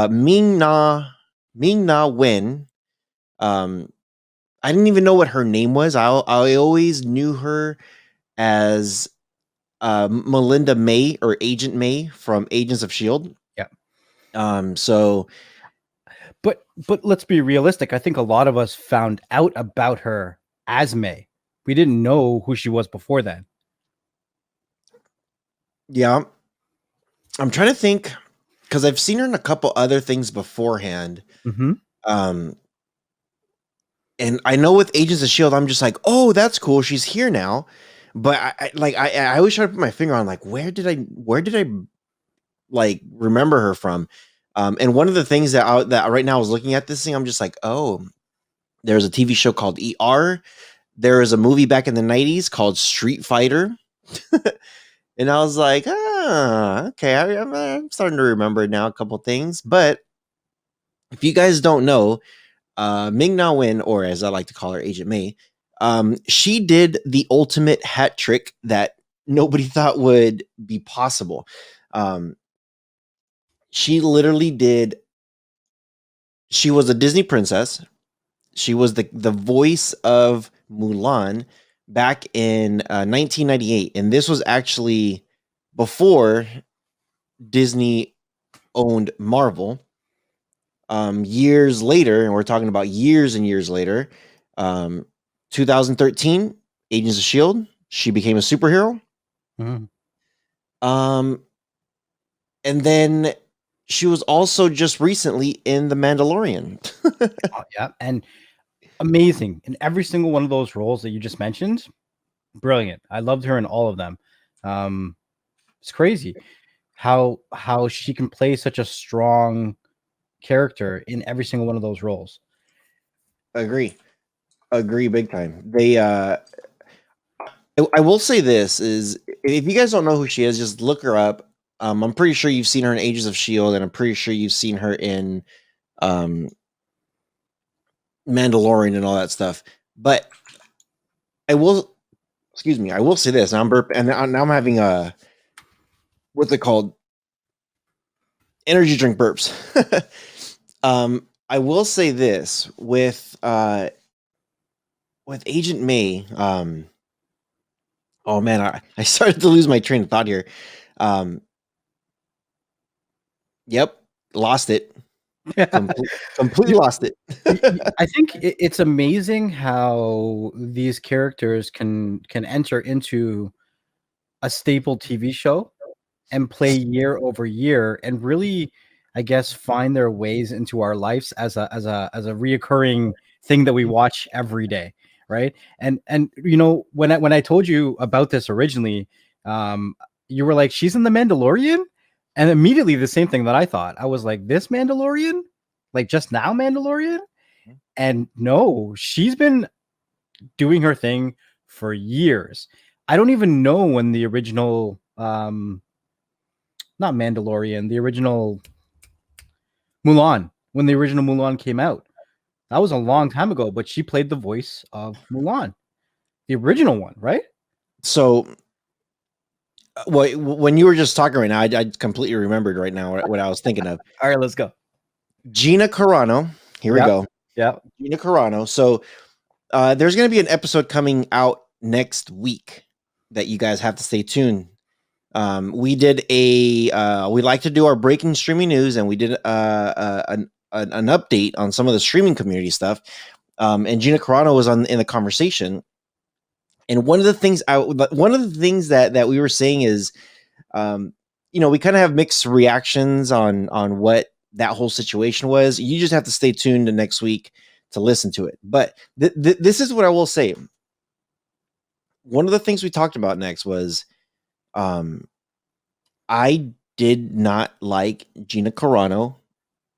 Ming Na Wen. I didn't even know what her name was. I always knew her as Melinda May or Agent May from Agents of Shield. Yeah. So, but let's be realistic. I think a lot of us found out about her as May. We didn't know who she was before then. yeah, I'm trying to think because I've seen her in a couple other things beforehand. Mm-hmm. And I know with Agents of Shield, I'm just like, oh, that's cool. She's here now. But I always try to put my finger on like where did I like remember her from? And one of the things that right now I was looking at this thing, I'm just like, oh, there's a TV show called ER. There is a movie back in the 90s called Street Fighter. And I was like, okay, I'm starting to remember now a couple things. But if you guys don't know, Ming Na Wen, or as I like to call her, Agent May, she did the ultimate hat trick that nobody thought would be possible. She literally did. She was a Disney princess. She was the voice of Mulan back in 1998, and this was actually before Disney owned Marvel. Years later, and we're talking about years and years later, 2013, Agents of Shield, she became a superhero. Mm-hmm. And then she was also just recently in The Mandalorian. Oh, yeah, and amazing in every single one of those roles that you just mentioned. Brilliant. I loved her in all of them. It's crazy how she can play such a strong character in every single one of those roles. Agree big time. They I will say this is if you guys don't know who she is, just look her up. I'm pretty sure you've seen her in Agents of Shield, and I'm pretty sure you've seen her in Mandalorian and all that stuff. But I will say this. Now I'm having a what's it called? Energy drink burps. I will say this with Agent May. Oh man, I started to lose my train of thought here. Yep, lost it. Completely lost it. I think it's amazing how these characters can enter into a staple TV show and play year over year and really, I guess, find their ways into our lives as a reoccurring thing that we watch every day, right? And you know, when I told you about this originally, you were like, she's in The Mandalorian, and immediately the same thing that I thought. I was like, this Mandalorian, like just now Mandalorian, and no, she's been doing her thing for years. I don't even know when the original not Mandalorian, the original Mulan, when the original Mulan came out. That was a long time ago, but she played the voice of Mulan, the original one, right? So, when you were just talking right now, I completely remembered right now what I was thinking of. All right, let's go. Gina Carano. Here we go. Yeah. Gina Carano. So, there's going to be an episode coming out next week that you guys have to stay tuned. We did we like to do our breaking streaming news, and we did an update on some of the streaming community stuff. And Gina Carano was in the conversation. And one of the things that we were saying is, you know, we kind of have mixed reactions on what that whole situation was. You just have to stay tuned to next week to listen to it. But this is what I will say. One of the things we talked about next was, I did not like Gina Carano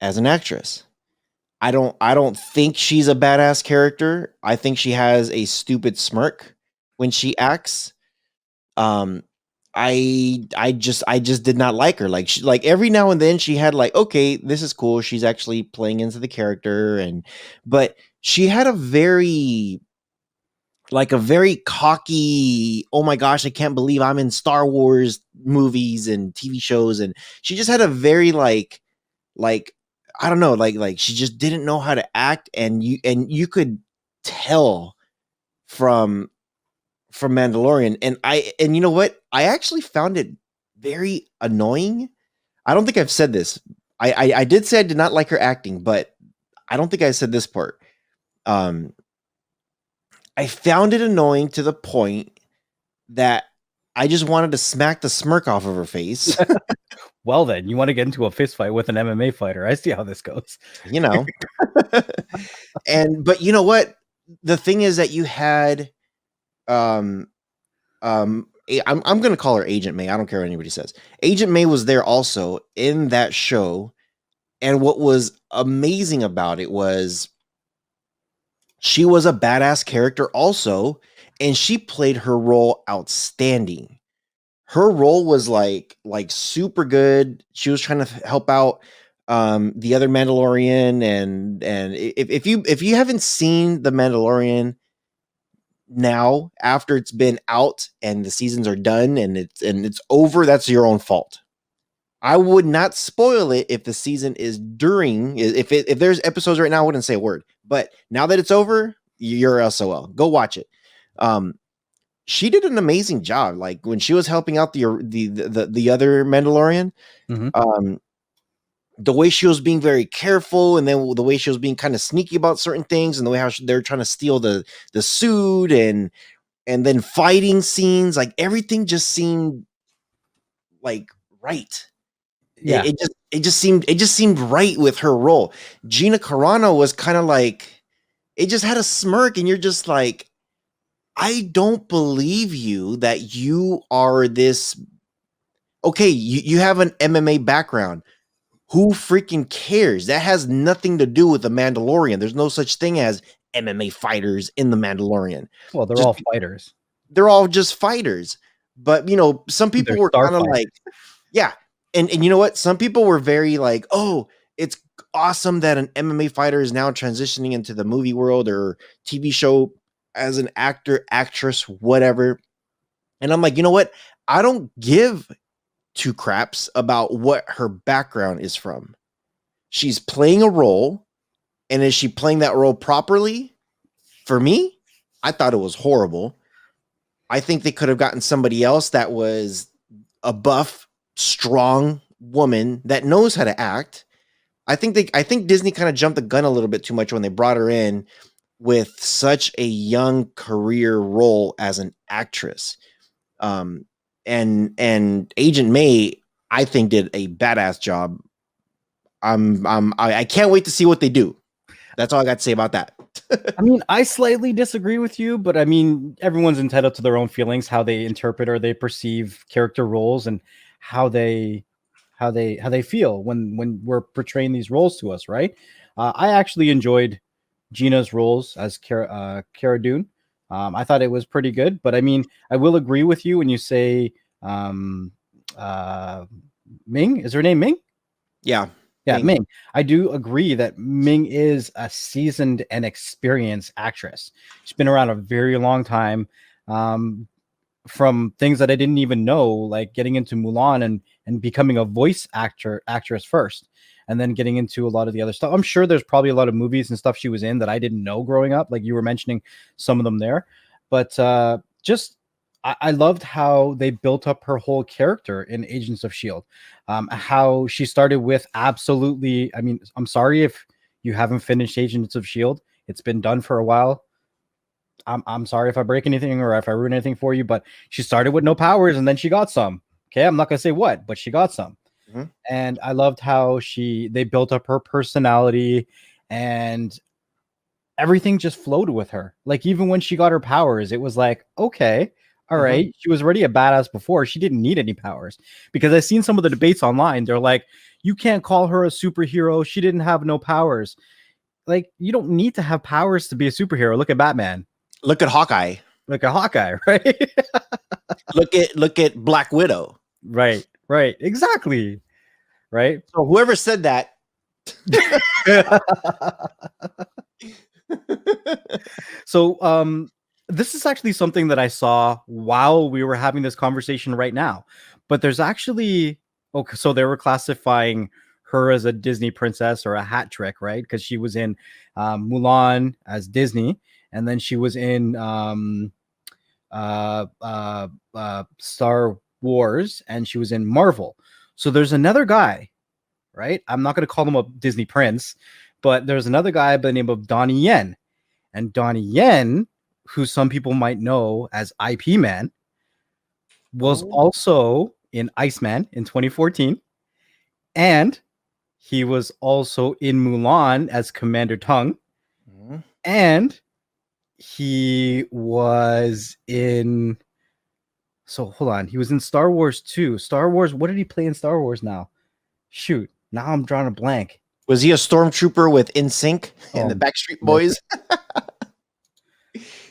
as an actress. I don't think she's a badass character. I think she has a stupid smirk when she acts. I just did not like her. Like every now and then she had like, okay, this is cool. She's actually playing into the character, but she had a very cocky, oh my gosh, I can't believe I'm in Star Wars movies and TV shows, and she just had a very like I don't know, like she just didn't know how to act, and you could tell from Mandalorian, and you know what? I actually found it very annoying. I don't think I've said this. I did say I did not like her acting, but I don't think I said this part. Um, I found it annoying to the point that I just wanted to smack the smirk off of her face. Well, then you want to get into a fist fight with an MMA fighter. I see how this goes. You know. But you know what? The thing is that you had um I'm gonna call her Agent May. I don't care what anybody says. Agent May was there also in that show, and what was amazing about it was she was a badass character also, and she played her role outstanding. Her role was like super good. She was trying to help out the other Mandalorian, and if you haven't seen the Mandalorian now after it's been out and the seasons are done and it's over, that's your own fault. I would not spoil it if the season is during, if there's episodes right now, I wouldn't say a word. But now that it's over, you're SOL. Go watch it. She did an amazing job. Like when she was helping out the other Mandalorian, Mm-hmm. the way she was being very careful, and then the way she was being kind of sneaky about certain things, and the way how they're trying to steal the suit, and then fighting scenes, like everything just seemed like right. Yeah. It just seemed right with her role. Gina Carano was kind of like, it just had a smirk, and you're just like, I don't believe you that you are this. Okay, you have an MMA background. Who freaking cares? That has nothing to do with the Mandalorian. There's no such thing as MMA fighters in the Mandalorian. Well, they're Just all fighters. they're all just fighters. But you know, some people They're were star kind of fighters. like, yeah. And you know what? Some people were very like, oh, it's awesome that an MMA fighter is now transitioning into the movie world or TV show as an actor, actress, whatever. And I'm like, you know what? I don't give two craps about what her background is from. She's playing a role, and is she playing that role properly? For me, I thought it was horrible. I think they could have gotten somebody else that was a buff, strong woman that knows how to act. I think Disney kind of jumped the gun a little bit too much when they brought her in with such a young career role as an actress. And Agent May, I think, did a badass job. I can't wait to see what they do. That's all I got to say about that. I mean, I slightly disagree with you, but I mean, everyone's entitled to their own feelings, how they interpret or they perceive character roles, and how they feel when we're portraying these roles to us, right? I actually enjoyed Gina's roles as Cara Dune. I thought it was pretty good, but I mean, I will agree with you when you say uh, Ming. Is her name Ming? Yeah. Yeah, Ming. I do agree that Ming is a seasoned and experienced actress. She's been around a very long time. From things that I didn't even know, like getting into Mulan and becoming a voice actress first, and then getting into a lot of the other stuff. I'm sure there's probably a lot of movies and stuff she was in that I didn't know growing up, like you were mentioning some of them there. But I loved how they built up her whole character in Agents of Shield. How she started with absolutely. I mean, I'm sorry if you haven't finished Agents of Shield. It's been done for a while. I'm sorry if I break anything or if I ruin anything for you, but she started with no powers and then she got some. Okay, I'm not gonna say what, but she got some. Mm-hmm. And I loved how they built up her personality, and everything just flowed with her. Like even when she got her powers, it was like, okay, all right. She was already a badass before. She didn't need any powers, because I've seen some of the debates online. They're like, you can't call her a superhero. She didn't have no powers. Like, you don't need to have powers to be a superhero. Look at Batman. Look at Hawkeye. Look at Hawkeye, right? look at Black Widow. Right. Exactly. Right. So whoever said that. So this is actually something that I saw while we were having this conversation right now. But there's actually, okay, so they were classifying her as a Disney princess or a hat trick, right? Because she was in Mulan as Disney, and then she was in Star Wars, and she was in Marvel. So there's another guy, right? I'm not going to call him a Disney prince, but there's another guy by the name of Donnie Yen. And Donnie Yen, who some people might know as IP Man, was also in Iceman in 2014. And he was also in Mulan as Commander Tung. Mhm. And he was in... So hold on. He was in Star Wars too. Star Wars. What did he play in Star Wars now? Shoot. Now I'm drawing a blank. Was he a stormtrooper with NSYNC and the Oh, Backstreet no. Boys?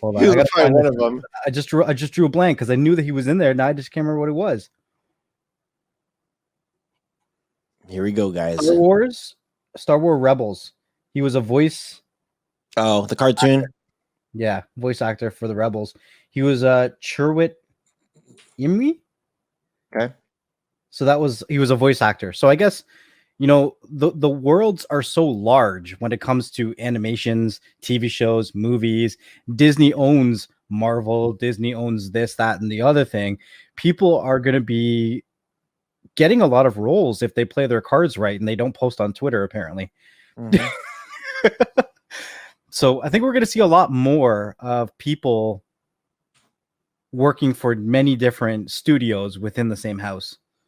Hold He on. I was gotta probably find one this. of them. I just drew a blank because I knew that he was in there. Now I just can't remember what it was. Here we go, guys. Star Wars Rebels. He was a voice. Oh, the cartoon. Yeah, voice actor for the Rebels. He was Chirwit Imri. Okay. So he was a voice actor. So I guess, you know, the worlds are so large when it comes to animations, TV shows, movies. Disney owns Marvel. Disney owns this, that, and the other thing. People are going to be getting a lot of roles if they play their cards right and they don't post on Twitter, apparently. Mhm. So I think we're going to see a lot more of people working for many different studios within the same house.